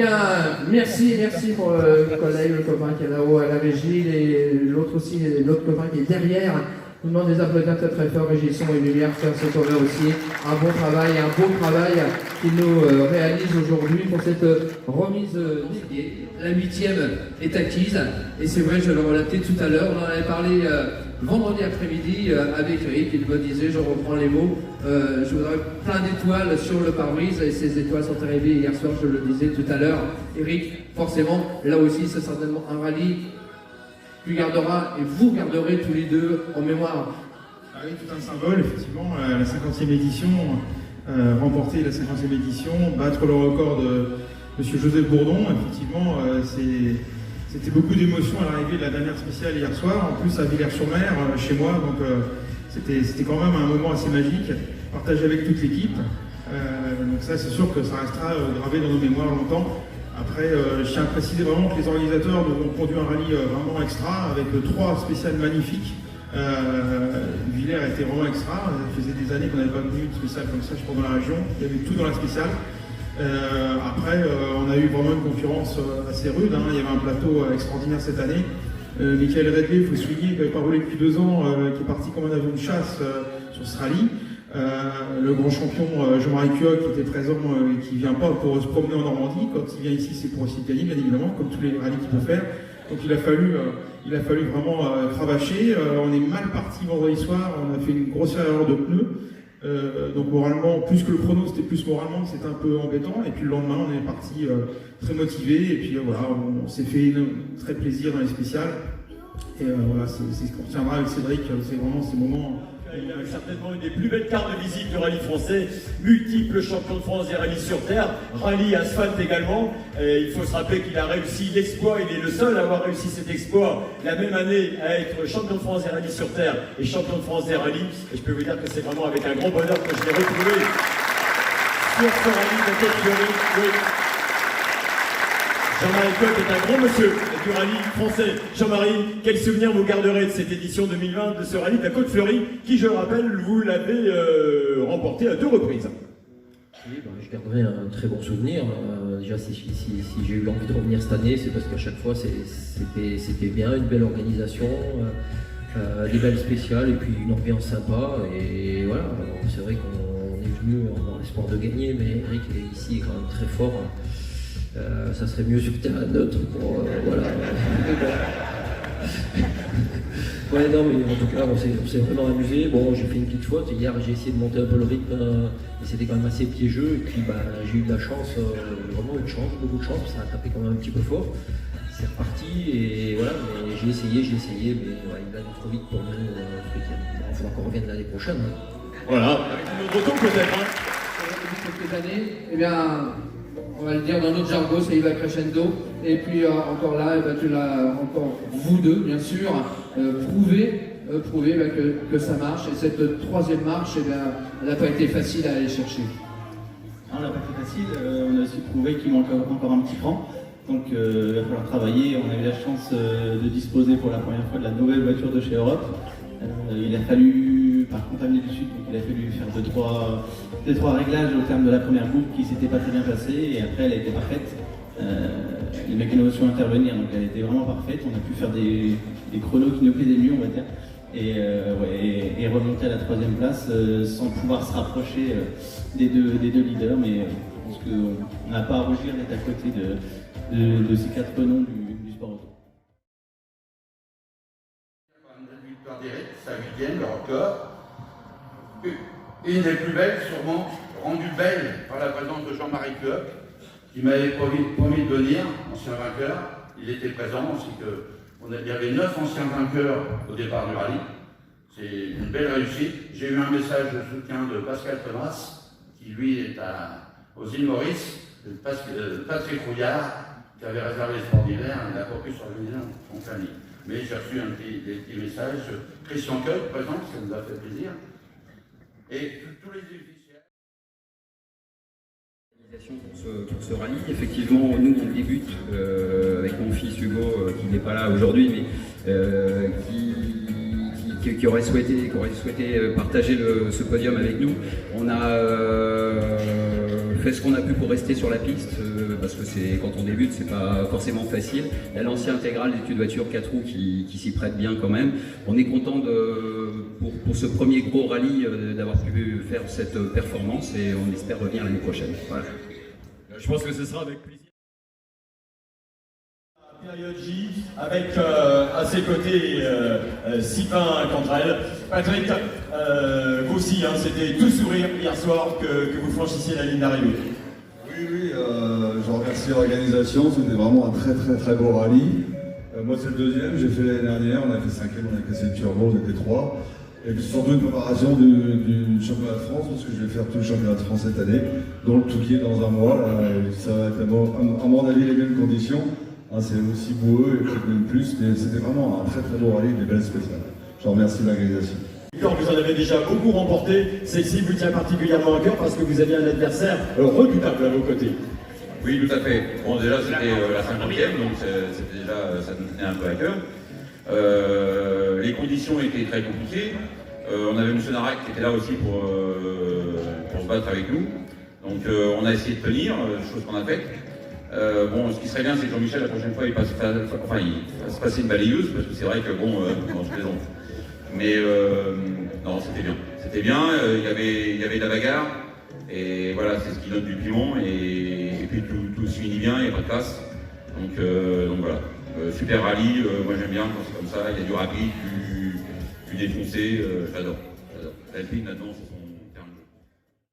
bien, merci pour le collègue, le copain qui est là-haut à la régie, et l'autre aussi, l'autre copain qui est derrière. Je vous demande des applaudissements très forts, Régis Son et Lumière, Serge Sauver aussi. Un bon travail, un beau travail qu'ils nous réalisent aujourd'hui pour cette remise des pieds. La 8e est acquise, et c'est vrai, je le relatais tout à l'heure, on en avait parlé vendredi après-midi avec Eric, il me disait, je reprends les mots, je voudrais plein d'étoiles sur le pare-brise, et ces étoiles sont arrivées hier soir, je le disais tout à l'heure. Eric, forcément, là aussi, c'est certainement un rallye tu garderas et vous garderez tous les deux en mémoire. Ah oui, tout un symbole, effectivement, la 50e édition, remporter la 50e édition, battre le record de M. Joseph Bourdon, effectivement, c'était beaucoup d'émotions à l'arrivée de la dernière spéciale hier soir, en plus à Villers-sur-Mer, chez moi, donc c'était quand même un moment assez magique, partagé avec toute l'équipe, donc ça c'est sûr que ça restera gravé dans nos mémoires longtemps. Après, je tiens à préciser vraiment que les organisateurs nous ont conduit un rallye vraiment extra, avec 3 spéciales magnifiques. Villers était vraiment extra, ça faisait des années qu'on n'avait pas vu une spéciale comme ça, je pense, dans la région. Il y avait tout dans la spéciale. Après, on a eu vraiment une concurrence assez rude, hein. Il y avait un plateau extraordinaire cette année. Michael Redley, il faut souligner, qui n'avait pas roulé depuis 2 ans, qui est parti comme un avion de chasse sur ce rallye. Le grand champion Jean-Marie Cuoc qui était présent et qui ne vient pas pour se promener en Normandie. Quand il vient ici, c'est pour essayer de gagner, bien évidemment, comme tous les rallyes qu'il peut faire. Donc il a fallu vraiment cravacher. On est mal parti vendredi soir, on a fait une grosse erreur de pneus. Donc moralement, plus que le chrono, c'était plus moralement, c'était un peu embêtant. Et puis le lendemain, on est parti très motivé. Et puis voilà, on s'est fait très plaisir dans les spéciales. Et voilà, c'est ce qu'on retiendra avec Cédric, c'est vraiment ces moments. Il a certainement une des plus belles cartes de visite du rallye français, multiple champion de France des rallyes sur terre, rallye asphalte également. Et il faut se rappeler qu'il a réussi l'exploit, il est le seul à avoir réussi cet exploit la même année à être champion de France des rallyes sur terre et champion de France des rallyes. Et je peux vous dire que c'est vraiment avec un grand bonheur que je l'ai retrouvé sur ce rallye de Côte-Fleury. Oui. Jean-Marie Cuoc est un grand monsieur du rallye français. Jean-Marie, quel souvenir vous garderez de cette édition 2020 de ce rallye de la Côte-Fleury qui, je le rappelle, vous l'avez remporté à 2 reprises? Oui, je garderai un très bon souvenir. Déjà, si j'ai eu envie de revenir cette année, c'est parce qu'à chaque fois, c'était bien, une belle organisation, des belles spéciales et puis une ambiance sympa. Et voilà, c'est vrai qu'on est venu dans l'espoir de gagner, mais Eric est ici est quand même très fort. Ça serait mieux sur terrain neutre pour voilà. Ouais, non, mais en tout cas, on s'est vraiment amusé. Bon, j'ai fait une petite faute. Hier, j'ai essayé de monter un peu le rythme, et c'était quand même assez piégeux. Et puis, j'ai eu de la chance, vraiment une chance, beaucoup de chance. Ça a tapé quand même un petit peu fort. C'est reparti, et voilà. Mais j'ai essayé, mais ouais, il a trop vite pour nous. Il faudra qu'on revienne l'année prochaine. Hein. Voilà, avec une autre retour peut-être. Hein. Depuis quelques années, eh bien, on va le dire dans notre jargon, c'est Yves crescendo. Et puis encore là, tu l'as encore, vous deux, bien sûr, prouvé que ça marche. Et cette 3e marche, eh bien, elle n'a pas été facile à aller chercher. Non, elle n'a pas été facile. On a aussi prouvé qu'il manque encore un petit cran. Donc il va falloir travailler. On a eu la chance de disposer pour la première fois de la nouvelle voiture de chez Europe. Il a fallu, par contre, amener du sud, donc il a fallu faire 2-3 réglages au terme de la première boucle qui ne s'était pas très bien passée, et après elle a été parfaite. Les mécanos sont intervenir, donc elle était vraiment parfaite. On a pu faire des chronos qui nous plaisaient mieux, on va dire, et remonter à la 3e place sans pouvoir se rapprocher des deux leaders. Mais je pense qu'on n'a pas à rougir d'être à côté de ces 4 noms du sport auto. Sa 8e, le record. Une des plus belles, sûrement, rendue belle par la présence de Jean-Marie Cuoc, qui m'avait promis de venir, ancien vainqueur. Il était présent, ainsi il y avait 9 anciens vainqueurs au départ du rallye. C'est une belle réussite. J'ai eu un message de soutien de Pascal Thomas, qui lui est aux îles Maurice, Patrick Rouillard, qui avait réservé le sport d'hiver, il n'a pas pu s'organiser en famille. Mais j'ai reçu des petits messages. Christian Coq, présent, ça nous a fait plaisir. Et tous les officiels. Pour ce rallye, effectivement, nous on débute avec mon fils Hugo, qui n'est pas là aujourd'hui, mais qui aurait souhaité partager ce podium avec nous. On a fait ce qu'on a pu pour rester sur la piste, parce que quand on débute, c'est pas forcément facile. Il y a l'ancien intégral d'études voitures 4 roues qui s'y prête bien quand même. On est content pour ce premier gros rallye d'avoir pu faire cette performance et on espère revenir l'année prochaine. Voilà. Je pense que ce sera avec plaisir. Période J, avec à ses côtés Sylvain Cantrel. Patrick, vous aussi, hein, c'était tout sourire hier soir que vous franchissiez la ligne d'arrivée. Oui, je remercie l'organisation, c'était vraiment un très beau rallye. Moi c'est le deuxième, j'ai fait l'année dernière, on a fait 5e, on a cassé le turbo, on était 3. Et puis surtout une préparation du championnat de France, parce que je vais faire tout le championnat de France cette année, donc tout qui est dans un mois, là, ça va être à mon avis les mêmes conditions. Hein, c'est aussi boueux et peut-être même plus, mais c'était vraiment un très beau rallye, des belles spéciales. Je remercie l'organisation. Vous en avez déjà beaucoup remporté, celle-ci vous tient particulièrement à cœur parce que vous aviez un adversaire redoutable à vos côtés. Oui, tout à fait. Bon, déjà, c'était la 50e, donc c'était déjà, ça nous tenait un peu à cœur. Les conditions étaient très compliquées. On avait M. Narac qui était là aussi pour se battre avec nous. Donc, on a essayé de tenir, chose qu'on a faite. Bon, ce qui serait bien, c'est que Jean-Michel, la prochaine fois, il fasse passer une balayeuse, parce que c'est vrai que, bon, je plaisante. Mais non, c'était bien. C'était bien, il y avait de la bagarre, et voilà, c'est ce qui donne du piment, et puis tout se finit bien, il n'y a pas de casse. Donc voilà, super rallye, moi j'aime bien quand c'est comme ça, il y a du rapide, du défoncé, j'adore. L'Alpine, maintenant, c'est son...